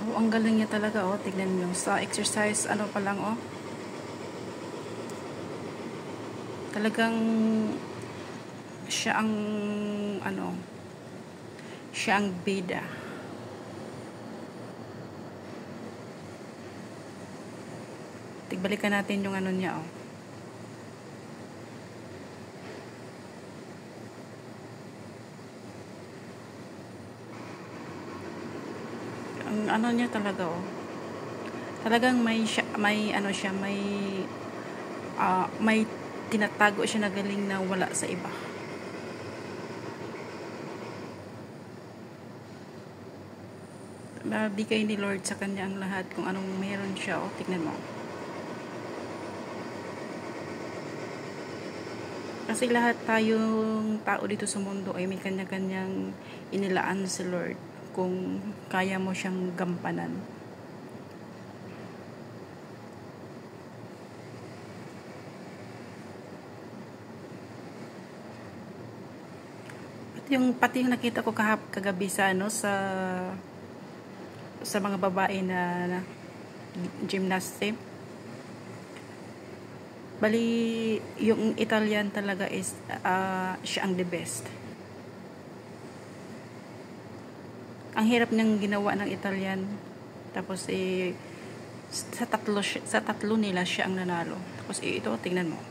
Oh, ang galing niya talaga, oh. Tignan niyo. Sa exercise, ano pa lang, oh. Talagang, siya ang, ano, siya ang bida. Tigbalikan natin yung ano niya, oh. Ang ano niya talaga, oh. Talagang may ano siya, may tinatago siya na galing na wala sa iba. Nabigay ni Lord sa kanya ang lahat kung anong meron siya, oh. Tignan mo. Kasi lahat tayong tao dito sa mundo ay may kanya-kanyang inilaan si Lord kung kaya mo siyang gampanan. Pati yung nakita ko kagabi sa ano sa mga babae na gymnastic. Bali, yung Italian talaga is siya ang the best. Ang hirap niyang ginawa ng Italian. Tapos sa tatlo nila siya ang nanalo. Tapos ito, tingnan mo.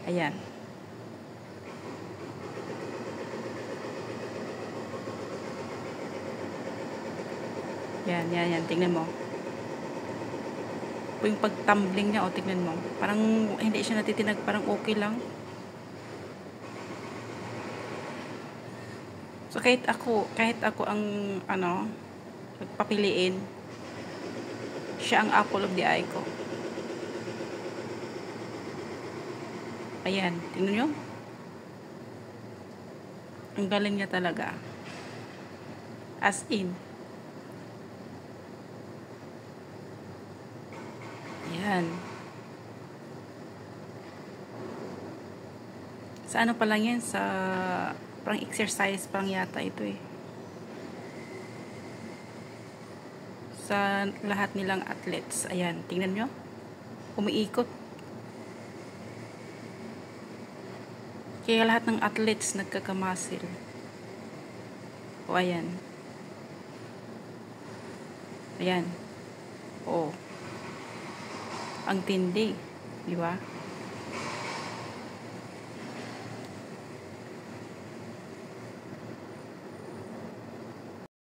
Ayan. Yan. Tingnan mo. Yung pag-tumbling niya, tingnan mo. Parang hindi siya natitinag, parang okay lang. So kahit ako ang ano, pagpapiliin, siya ang apple of the eye ko. Ayan, tingnan nyo. Ang galing niya talaga. As in. Ayan. Sa ano pa lang yan? Sa parang exercise parang yata ito eh. Sa lahat nilang athletes. Ayan, tingnan nyo. Umiikot. Kaya lahat ng athletes nagkakamasil. O, ayan. Ayan. O. Ang tindi. Di ba?